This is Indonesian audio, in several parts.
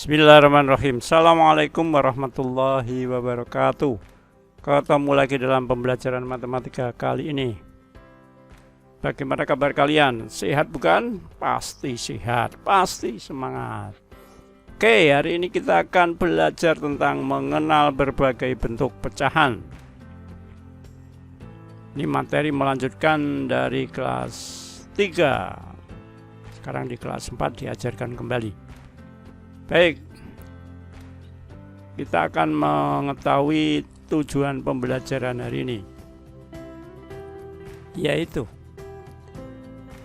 Bismillahirrahmanirrahim. Assalamualaikum warahmatullahi wabarakatuh. Ketemu lagi dalam pembelajaran matematika kali ini. Bagaimana kabar kalian? Sehat bukan? Pasti sehat, pasti semangat. Oke, hari ini kita akan belajar tentang mengenal berbagai bentuk pecahan. Ini materi melanjutkan dari kelas 3. Sekarang di kelas 4 diajarkan kembali. Baik, kita akan mengetahui tujuan pembelajaran hari ini, yaitu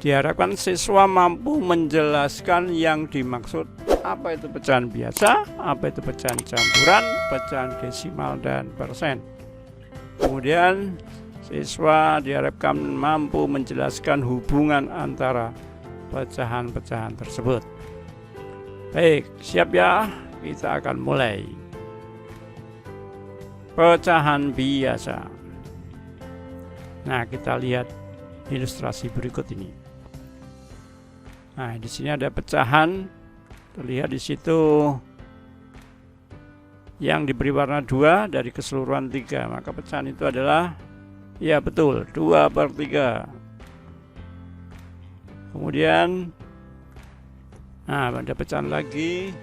diharapkan siswa mampu menjelaskan yang dimaksud apa itu pecahan biasa, apa itu pecahan campuran, pecahan desimal, dan persen. Kemudian siswa diharapkan mampu menjelaskan hubungan antara pecahan-pecahan tersebut. Baik, siap ya? Kita akan mulai. Pecahan biasa. Nah, kita lihat ilustrasi berikut ini. Nah, di sini ada pecahan. Terlihat di situ yang diberi warna 2 dari keseluruhan 3. Maka pecahan itu adalah, ya betul, 2/3. Kemudian ada pecahan lagi.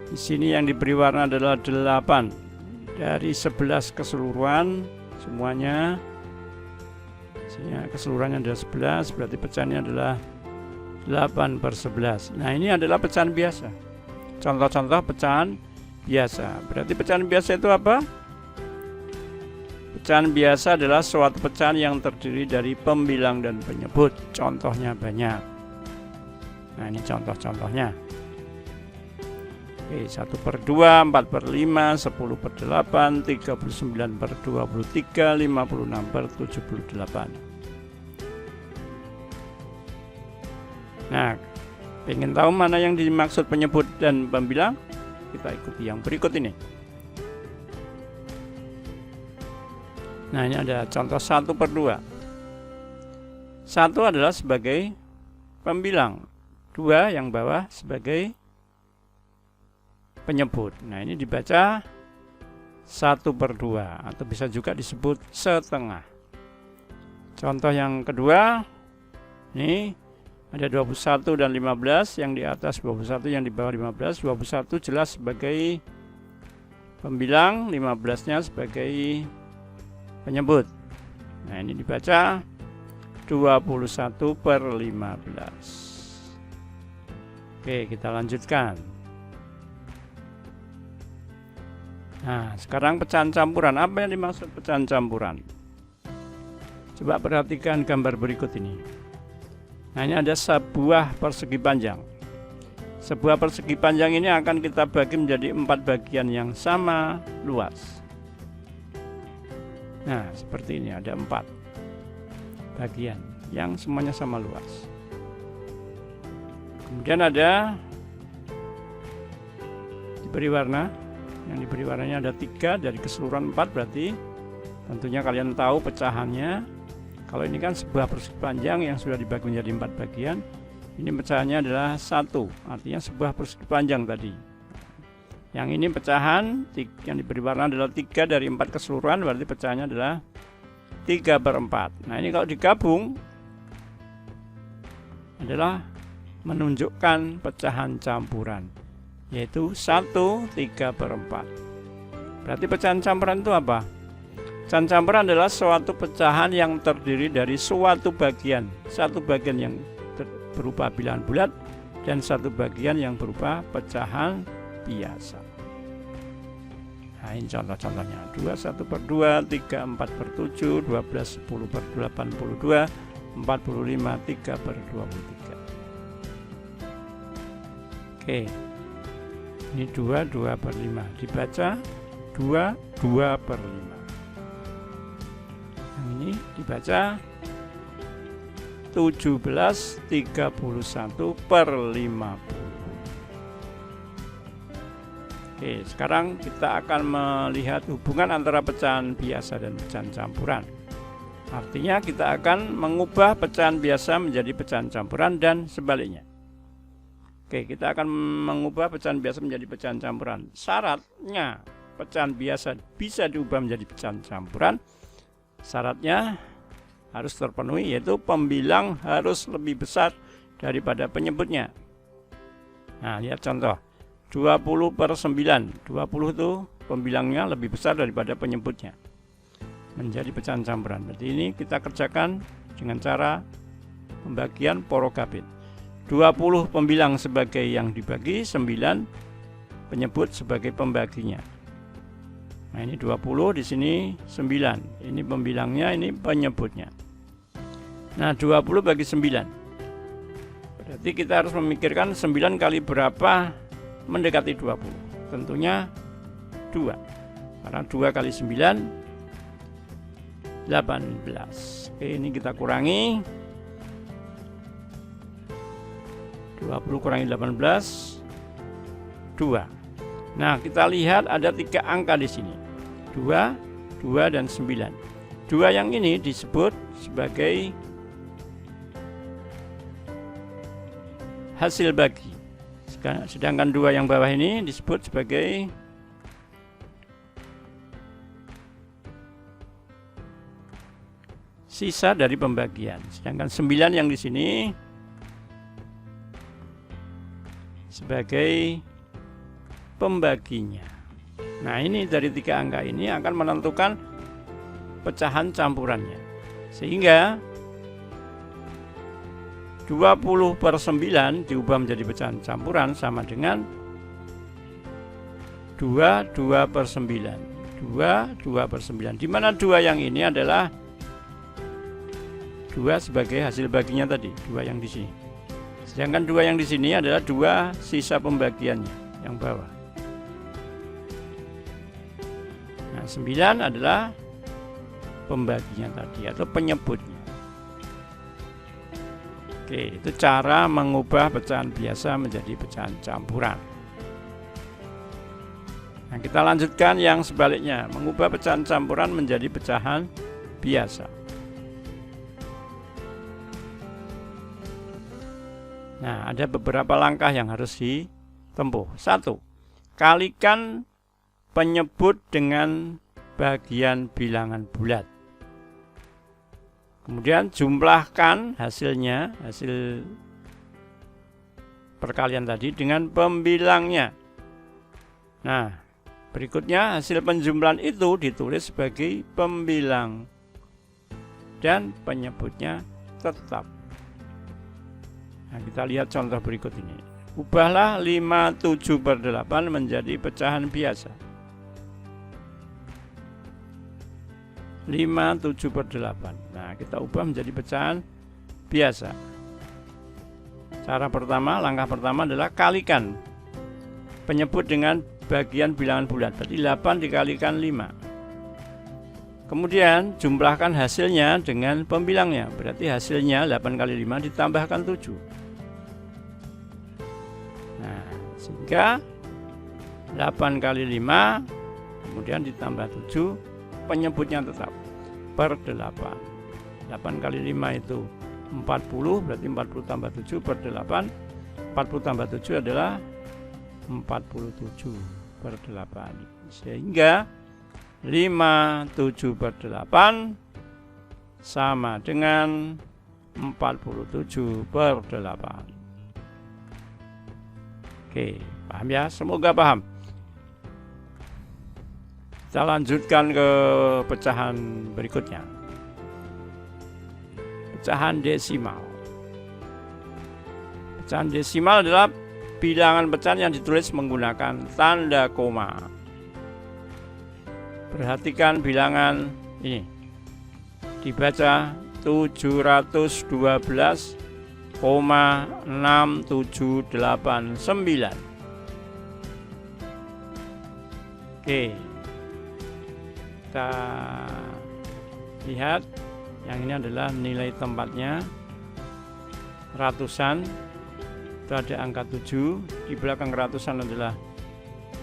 Di sini yang diberi warna adalah 8 dari 11 keseluruhan semuanya. Sini keseluruhannya adalah 11, berarti pecahannya adalah 8/11. Nah, ini adalah pecahan biasa. Contoh-contoh pecahan biasa. Berarti pecahan biasa itu apa? Pecahan biasa adalah suatu pecahan yang terdiri dari pembilang dan penyebut. Contohnya banyak. Nah, ini contoh-contohnya. Oke, 1/2, 4/5, 10/8, 39/23, 56/78. Nah, ingin tahu mana yang dimaksud penyebut dan pembilang? Kita ikuti yang berikut ini. Nah, ini ada contoh 1/2. 1 adalah sebagai pembilang, 2 yang bawah sebagai penyebut. Nah, ini dibaca 1/2 atau bisa juga disebut setengah. Contoh yang kedua, ini ada 21 dan 15, yang di atas 21, yang di bawah 15. 21 jelas sebagai pembilang, 15-nya sebagai penyebut. Nah, ini dibaca 21/15. Oke, kita lanjutkan. Nah, sekarang pecahan campuran. Apa yang dimaksud pecahan campuran? Coba perhatikan gambar berikut ini. Nah, ini ada sebuah persegi panjang. Sebuah persegi panjang ini akan kita bagi menjadi 4 bagian yang sama luas. Nah, seperti ini, ada 4 bagian yang semuanya sama luas. Kemudian ada diberi warna. Yang diberi warnanya ada 3 dari keseluruhan 4, berarti tentunya kalian tahu pecahannya. Kalau ini kan sebuah persegi panjang yang sudah dibagi menjadi 4 bagian. Ini pecahannya adalah 1, artinya sebuah persegi panjang tadi. Yang ini pecahan yang diberi warna adalah 3 dari 4 keseluruhan, berarti pecahannya adalah 3/4. Nah, ini kalau digabung adalah menunjukkan pecahan campuran, yaitu 1 3/4. Berarti pecahan campuran itu apa? Pecahan campuran adalah suatu pecahan yang terdiri dari suatu bagian, satu bagian yang berupa bilangan bulat dan satu bagian yang berupa pecahan biasa. Nah, ini contoh-contohnya: 21/2, 3 4/7, 12 10/82, 45 3/23. Oke, ini 2/5, dibaca 2/5. Yang ini dibaca 17 31/50. Oke, sekarang kita akan melihat hubungan antara pecahan biasa dan pecahan campuran. Artinya kita akan mengubah pecahan biasa menjadi pecahan campuran dan sebaliknya. Oke, kita akan mengubah pecahan biasa menjadi pecahan campuran. Syaratnya pecahan biasa bisa diubah menjadi pecahan campuran, syaratnya harus terpenuhi, yaitu pembilang harus lebih besar daripada penyebutnya. Nah, lihat contoh 20/9. 20 itu pembilangnya lebih besar daripada penyebutnya, menjadi pecahan campuran. Berarti ini kita kerjakan dengan cara pembagian porogabit. 20 pembilang sebagai yang dibagi, 9 penyebut sebagai pembaginya. Nah, ini 20, di sini 9. Ini pembilangnya, ini penyebutnya. Nah, 20 bagi 9. Berarti kita harus memikirkan 9 kali berapa mendekati 20. Tentunya 2. Karena 2 kali 9 18. Oke, ini kita kurangi. 20 kurangi 18 2. Nah, kita lihat ada 3 angka di sini. 2, 2 dan 9. 2 yang ini disebut sebagai hasil bagi. Sedangkan 2 yang bawah ini disebut sebagai sisa dari pembagian. Sedangkan 9 yang di sini sebagai pembaginya. Nah, ini dari 3 angka ini akan menentukan pecahan campurannya. Sehingga 20/9 diubah menjadi pecahan campuran sama dengan 2/9. 2/9. Di mana 2 yang ini adalah 2 sebagai hasil baginya tadi, 2 yang di sini. Sedangkan 2 yang di sini adalah 2 sisa pembagiannya yang bawah. Nah, 9 adalah pembaginya tadi atau penyebutnya. Oke, itu cara mengubah pecahan biasa menjadi pecahan campuran. Nah, kita lanjutkan yang sebaliknya, mengubah pecahan campuran menjadi pecahan biasa. Nah, ada beberapa langkah yang harus ditempuh. 1. Kalikan penyebut dengan bagian bilangan bulat. Kemudian jumlahkan hasilnya, hasil perkalian tadi dengan pembilangnya. Nah, berikutnya hasil penjumlahan itu ditulis sebagai pembilang dan penyebutnya tetap. Nah, kita lihat contoh berikut ini. Ubahlah 57/8 menjadi pecahan biasa. 57/8. Nah, kita ubah menjadi pecahan biasa. Cara pertama, langkah pertama adalah kalikan penyebut dengan bagian bilangan bulat. Berarti 8 dikalikan 5. Kemudian jumlahkan hasilnya dengan pembilangnya. Berarti hasilnya 8 kali 5 ditambahkan 7. Nah, sehingga 8 kali 5 kemudian ditambah 7, penyebutnya tetap per 8. 8 kali 5 itu 40, berarti 40 tambah 7 per 8. 40 tambah 7 adalah 47 per 8. Sehingga 57/8 sama dengan 47/8. Oke, paham ya? Semoga paham. Kita lanjutkan ke pecahan berikutnya. Pecahan desimal. Pecahan desimal adalah bilangan pecahan yang ditulis menggunakan tanda koma. Perhatikan bilangan ini. Dibaca 712,6789. Oke. Kita lihat yang ini adalah nilai tempatnya ratusan. Itu ada angka 7, di belakang ratusan adalah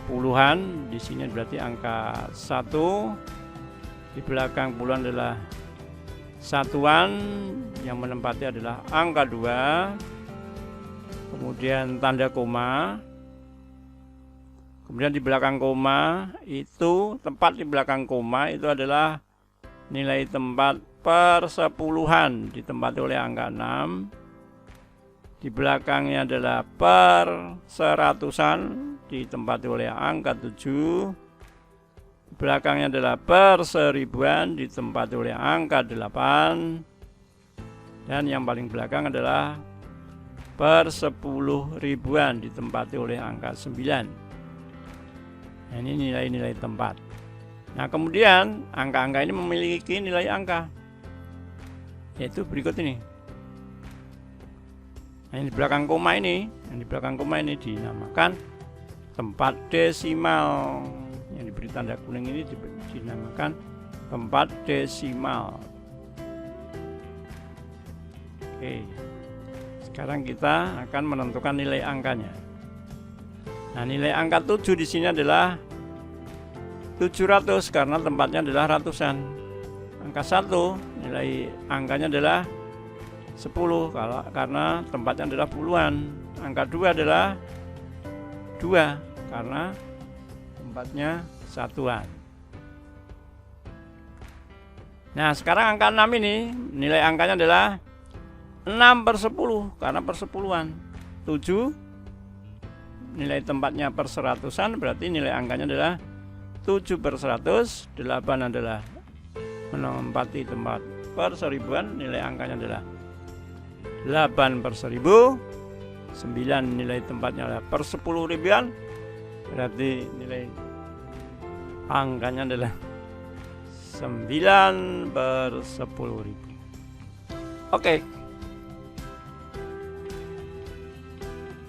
puluhan, di sini berarti angka 1, di belakang puluhan adalah satuan, yang menempati adalah angka 2, kemudian tanda koma, kemudian di belakang koma itu, tempat di belakang koma itu adalah nilai tempat persepuluhan ditempati oleh angka 6. Di belakangnya adalah per seratusan ditempati oleh angka 7. Di belakangnya adalah per seribuan ditempati oleh angka 8. Dan yang paling belakang adalah per 10 ribuan ditempati oleh angka 9. Nah, ini nilai-nilai tempat. Nah, kemudian angka-angka ini memiliki nilai angka, yaitu berikut ini. Nah, yang di belakang koma ini, dinamakan tempat desimal. Yang diberi tanda kuning ini dinamakan tempat desimal. Oke. Sekarang kita akan menentukan nilai angkanya. Nah, nilai angka 7 di sini adalah 700 karena tempatnya adalah ratusan. Angka 1 nilai angkanya adalah 10 karena tempatnya adalah puluhan. Angka 2 adalah 2 karena tempatnya satuan. Nah, sekarang angka 6 ini nilai angkanya adalah 6/10 karena persepuluhan. 7 nilai tempatnya per seratusan, berarti nilai angkanya adalah 7/100. 8 adalah menempati tempat per seribuan, nilai angkanya adalah 8/1000. 9 nilai tempatnya adalah per 10 ribuan, berarti nilai angkanya adalah 9/10.000. Oke,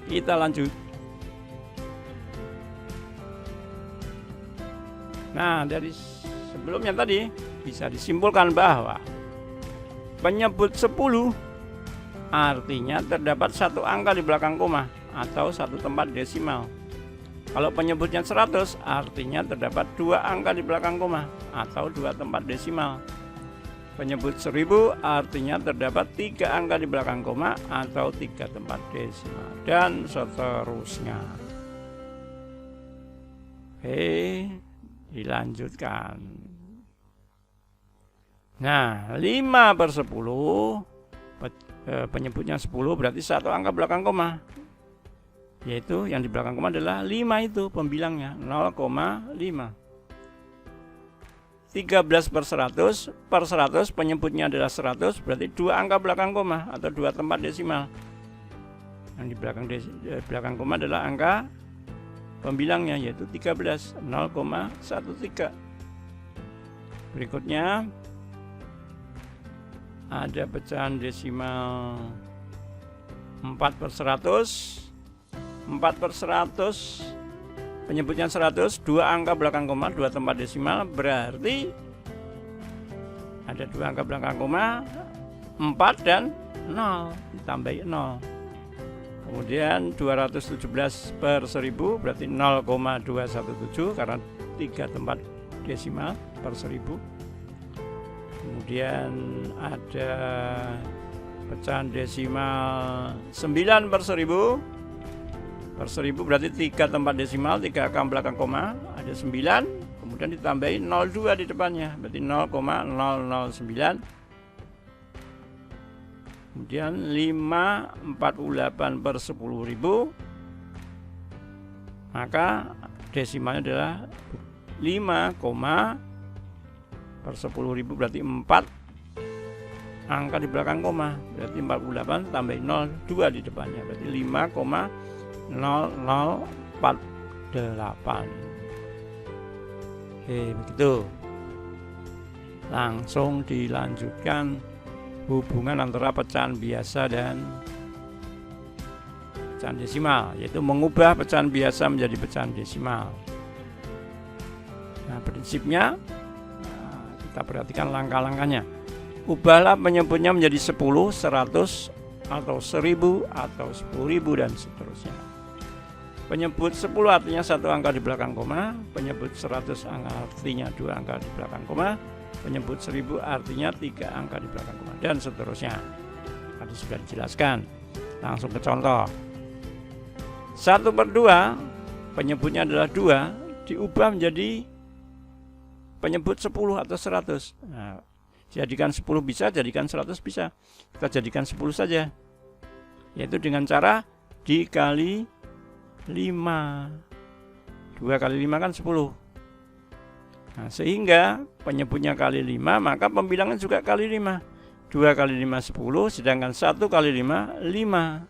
kita lanjut. Nah, dari sebelumnya tadi bisa disimpulkan bahwa penyebut 10 artinya terdapat satu angka di belakang koma atau satu tempat desimal. Kalau penyebutnya 100 artinya terdapat 2 angka di belakang koma atau 2 tempat desimal. Penyebut 1000 artinya terdapat 3 angka di belakang koma atau 3 tempat desimal, dan seterusnya. Oke, dilanjutkan. Nah, 5/10 penyebutnya 10 berarti satu angka belakang koma, yaitu yang di belakang koma adalah 5, itu pembilangnya 0,5. 13/100 penyebutnya adalah 100 berarti 2 angka belakang koma atau 2 tempat desimal. Yang di belakang koma adalah angka pembilangnya, yaitu 13, 0,13. Berikutnya ada pecahan desimal 4/100. 4/100 penyebutnya 100, 2 angka belakang koma, 2 tempat desimal, berarti ada 2 angka belakang koma, 4 dan 0, ditambahi 0. Kemudian 217/1000 berarti 0,217 karena 3 tempat desimal per 1000. Kemudian ada pecahan desimal 9/1000. Per 1000 berarti 3 tempat desimal, 3 angka belakang koma, ada 9, kemudian ditambahi 02 di depannya, berarti 0,009. Kemudian 5/48/10.000, maka desimalnya adalah 5, per 10.000 berarti 4 angka di belakang koma, berarti 48 tambah 02 di depannya, berarti 5,0048. Oke, begitu. Langsung dilanjutkan hubungan antara pecahan biasa dan pecahan desimal, yaitu mengubah pecahan biasa menjadi pecahan desimal. Nah, prinsipnya kita perhatikan langkah-langkahnya. Ubahlah penyebutnya menjadi 10, 100, atau 1000, atau 10.000, dan seterusnya. Penyebut 10 artinya 1 angka di belakang koma, penyebut 100 artinya 2 angka di belakang koma, penyebut 1000 artinya 3 angka di belakang koma, dan seterusnya. Tadi sudah dijelaskan. Langsung ke contoh. 1/2 penyebutnya adalah 2, diubah menjadi penyebut 10 atau 100. Nah, jadikan 10 bisa, jadikan 100 bisa. Kita jadikan 10 saja, yaitu dengan cara dikali 5. 2 kali 5 kan 10. Nah, sehingga penyebutnya kali 5, maka pembilangan juga kali 5. 2 kali 5 10, sedangkan 1 kali 5 5.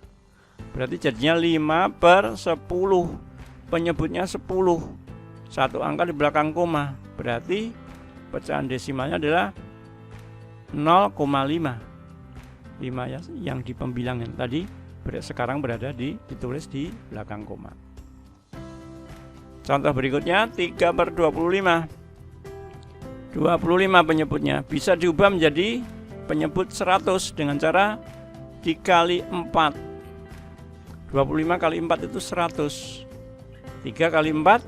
Berarti jadinya 5/10. Penyebutnya 10. Satu angka di belakang koma. Berarti pecahan desimalnya adalah 0,5. 5 ya, yang di pembilangan tadi sekarang berada ditulis di belakang koma. Contoh berikutnya 3/25. 25 penyebutnya bisa diubah menjadi penyebut 100 dengan cara dikali 4. 25 kali 4 itu 100. 3 kali 4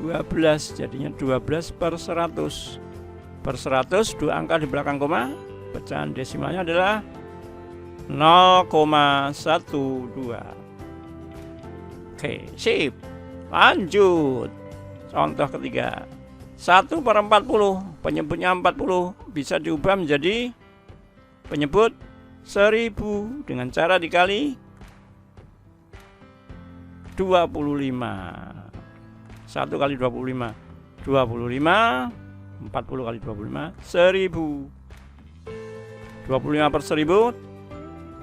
12, jadinya 12/100. Per 100, 2 angka di belakang koma, pecahan desimalnya adalah 0,12. Oke, sip. Lanjut. Contoh ketiga. 1/40, penyebutnya 40, bisa diubah menjadi penyebut 1000 dengan cara dikali 25. 1 kali 25, 25, 40 kali 25, 1000. 25/1000,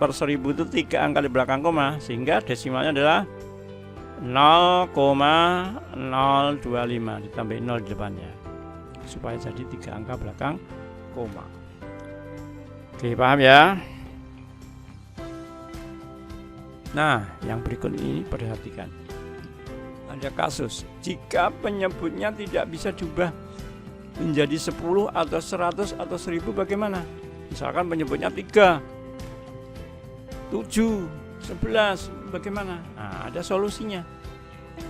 per 1000 itu 3 angka di belakang koma, sehingga desimalnya adalah 0,025, ditambahin 0 di depannya supaya jadi 3 angka belakang koma. Oke, paham ya? Nah, yang berikut ini perhatikan. Ada kasus jika penyebutnya tidak bisa diubah menjadi 10 atau 100 atau 1000, bagaimana? Misalkan penyebutnya 3, 7, 11, bagaimana? Nah, ada solusinya,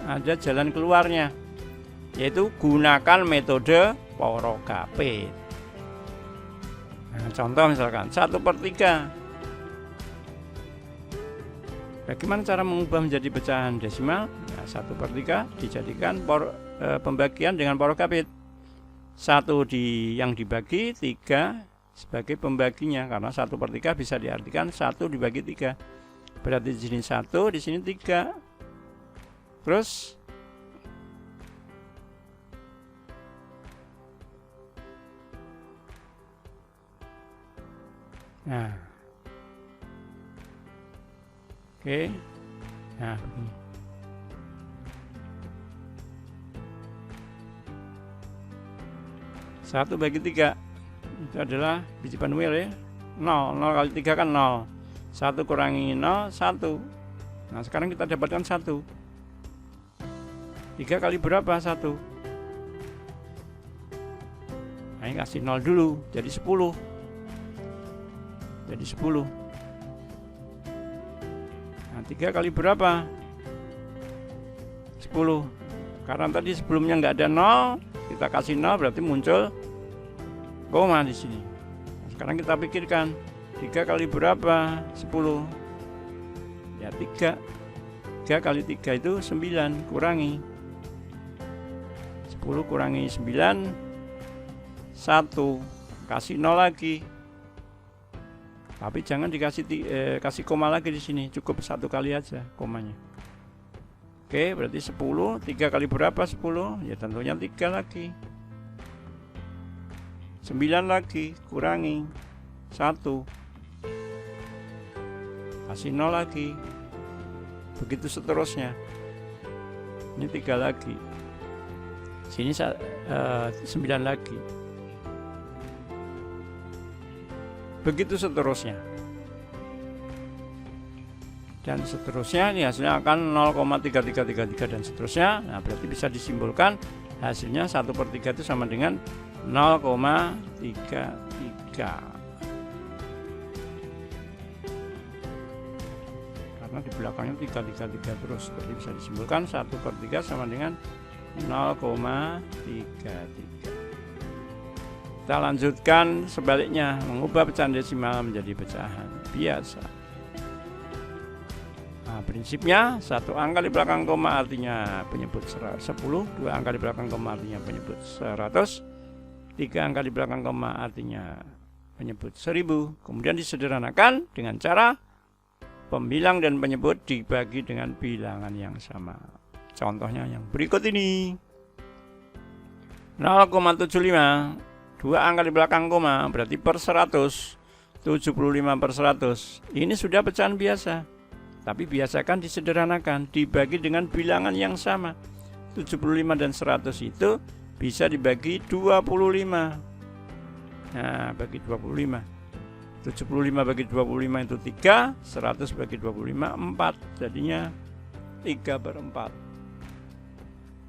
ada jalan keluarnya, yaitu gunakan metode Porokapit. Nah, contoh misalkan 1/3. Bagaimana cara mengubah menjadi pecahan desimal? Nah, 1/3 dijadikan pembagian dengan Porokapit. 1 yang dibagi, 3 sebagai pembaginya, karena 1/3 bisa diartikan 1 dibagi 3. Berarti di sini 1, di sini 3. Terus nah, oke. Nah, begini. Satu bagi 3 itu adalah biji Panuil ya. 0 kali 3 kan 0. 1 kurangi 0, 1. Nah, sekarang kita dapatkan 1. 3 kali berapa 1? Nah, ini kasih 0 dulu, jadi 10. Jadi 10. Nah, 3 kali berapa? 10. Karena tadi sebelumnya nggak ada 0, kita kasih 0 berarti muncul koma di sini. Sekarang kita pikirkan 3 kali berapa? 10. Ya 3. 3 kali 3 itu 9, kurangi 10 kurangi 9, 1. Kasih 0 lagi. Tapi jangan kasih koma lagi di sini, cukup 1 kali aja komanya. Oke, berarti 10, 3 kali berapa 10? Ya tentunya 3 lagi. 9 lagi, kurangi 1. Kasih 0 lagi. Begitu seterusnya. Ini 3 lagi. Sini 9 lagi. Begitu seterusnya. Dan seterusnya, ini hasilnya akan 0,3333 dan seterusnya. Nah, berarti bisa disimpulkan hasilnya 1/3 itu sama dengan 0,33. Karena di belakangnya 333 terus, jadi bisa disimpulkan 1/3 sama dengan 0,33. Kita lanjutkan sebaliknya, mengubah pecahan desimal menjadi pecahan biasa. Nah, Nah, prinsipnya satu angka di belakang koma artinya penyebut 10, dua angka di belakang koma artinya penyebut 100, tiga angka di belakang koma artinya penyebut 1000. Kemudian disederhanakan dengan cara pembilang dan penyebut dibagi dengan bilangan yang sama. Contohnya yang berikut ini. 0,75, dua angka di belakang koma berarti per 100, 75 per 100. Ini sudah pecahan biasa, tapi biasakan disederhanakan, dibagi dengan bilangan yang sama. 75 dan 100 itu bisa dibagi 25. Nah, bagi 25. 75 bagi 25 itu 3, 100 bagi 25 4, jadinya 3 per 4.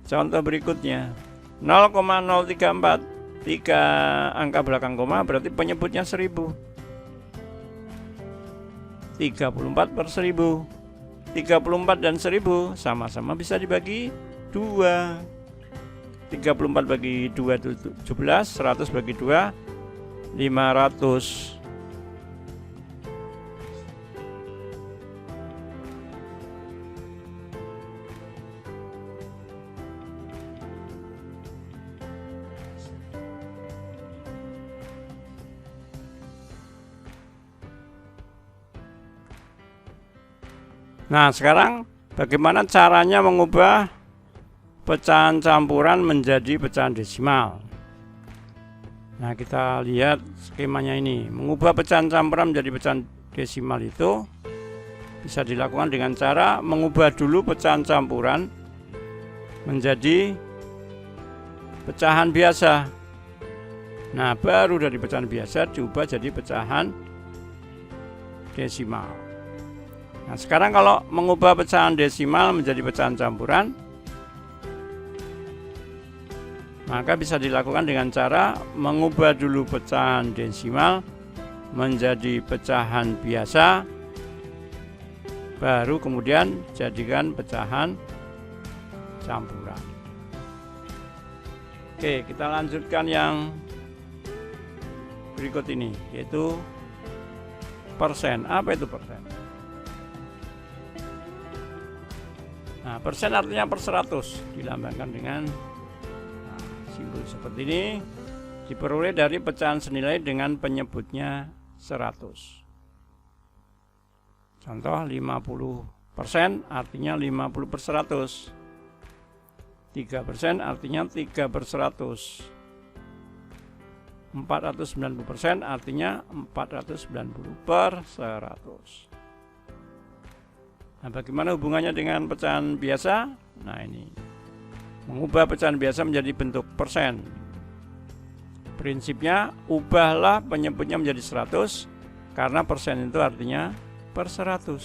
Contoh berikutnya 0,034, tiga angka belakang koma berarti penyebutnya 1000. 34 per 1000. 34 dan 1000 sama-sama bisa dibagi 2. 34 bagi 2 itu 17, 100 bagi 2 500. Nah, sekarang bagaimana caranya mengubah pecahan campuran menjadi pecahan desimal? Nah, kita lihat skemanya ini. Mengubah pecahan campuran menjadi pecahan desimal itu bisa dilakukan dengan cara mengubah dulu pecahan campuran menjadi pecahan biasa. Nah, baru dari pecahan biasa diubah jadi pecahan desimal. Nah, sekarang kalau mengubah pecahan desimal menjadi pecahan campuran, maka bisa dilakukan dengan cara mengubah dulu pecahan desimal menjadi pecahan biasa, baru kemudian jadikan pecahan campuran. Oke, kita lanjutkan yang berikut ini, yaitu persen. Apa itu persen? Nah, persen artinya per 100, dilambangkan dengan simbol seperti ini, diperoleh dari pecahan senilai dengan penyebutnya 100. Contoh 50% artinya 50 per 100. 3% artinya 3 per 100. 490% artinya 490 per 100. Nah, bagaimana hubungannya dengan pecahan biasa? Nah, ini mengubah pecahan biasa menjadi bentuk persen. Prinsipnya, ubahlah penyebutnya menjadi 100, karena persen itu artinya per 100.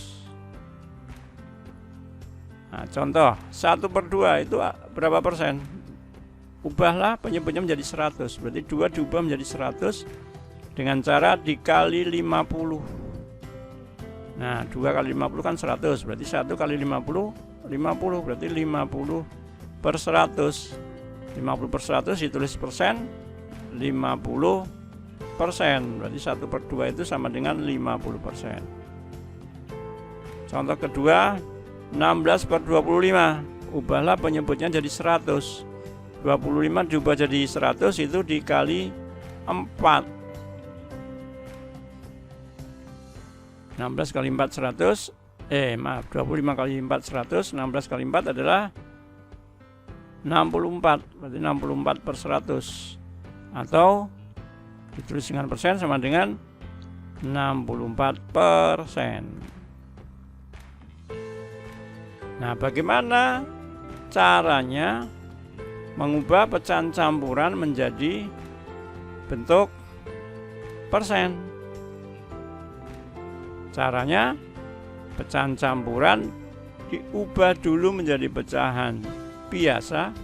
Nah, contoh 1 per 2 itu berapa persen? Ubahlah penyebutnya menjadi 100, berarti 2 diubah menjadi 100 dengan cara dikali 50. Nah, 2 kali 50 kan 100, berarti 1 kali 50, 50, berarti 50 per 100. 50 per 100 ditulis persen, 50 persen, berarti 1 per 2 itu sama dengan 50%. Contoh kedua, 16 per 25, ubahlah penyebutnya jadi 100. 25 diubah jadi 100 itu dikali 4. 16 kali 4 100, 25 kali 4 100, 16 kali 4 adalah 64, berarti 64 per 100, atau ditulis dengan persen sama dengan 64%. Nah, bagaimana caranya mengubah pecahan campuran menjadi bentuk persen? Caranya, pecahan campuran diubah dulu menjadi pecahan biasa,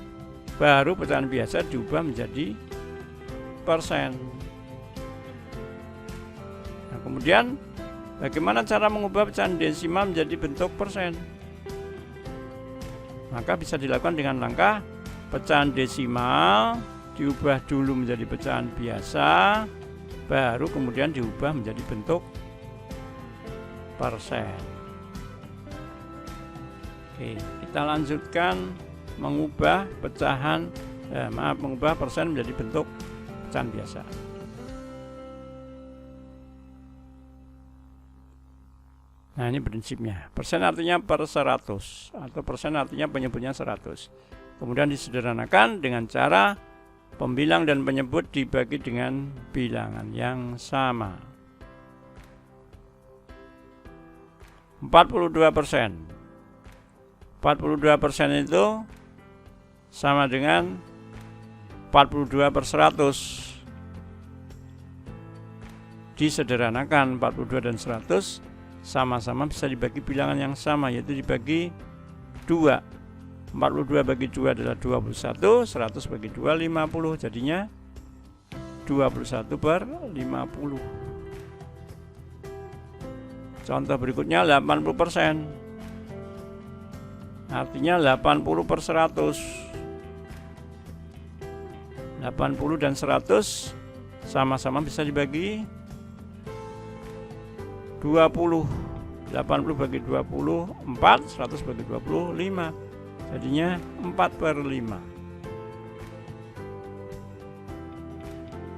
baru pecahan biasa diubah menjadi persen. Nah, kemudian bagaimana cara mengubah pecahan desimal menjadi bentuk persen? Maka bisa dilakukan dengan langkah pecahan desimal diubah dulu menjadi pecahan biasa, baru kemudian diubah menjadi bentuk persen. Oke, kita lanjutkan mengubah mengubah persen menjadi bentuk pecahan biasa. Nah, ini prinsipnya. Persen artinya per 100 atau persen artinya penyebutnya 100. Kemudian disederhanakan dengan cara pembilang dan penyebut dibagi dengan bilangan yang sama. 42%. 42% itu sama dengan 42/100. Disederhanakan 42 dan 100 sama-sama bisa dibagi bilangan yang sama, yaitu dibagi 2. 42 bagi 2 adalah 21, 100 bagi 2 50, jadinya 21/50. Contoh berikutnya 80%. Artinya 80/100. 80 dan 100 sama-sama bisa dibagi 20. 80 bagi 20 4, 100 bagi 20 5. Jadinya 4/5.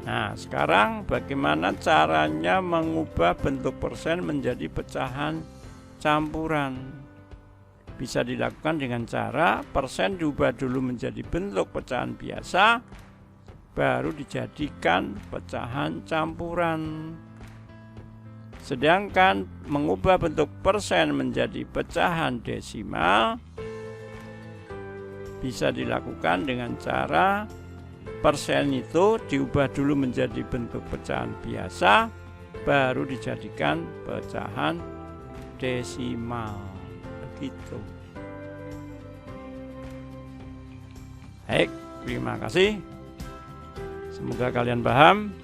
Nah, sekarang bagaimana caranya mengubah bentuk persen menjadi pecahan campuran? Bisa dilakukan dengan cara persen diubah dulu menjadi bentuk pecahan biasa, baru dijadikan pecahan campuran. Sedangkan mengubah bentuk persen menjadi pecahan desimal bisa dilakukan dengan cara persen itu diubah dulu menjadi bentuk pecahan biasa, baru dijadikan pecahan desimal. Begitu. Baik, terima kasih. Semoga kalian paham.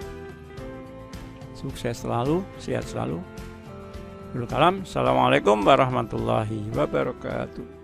Sukses selalu, sehat selalu. Assalamualaikum warahmatullahi wabarakatuh.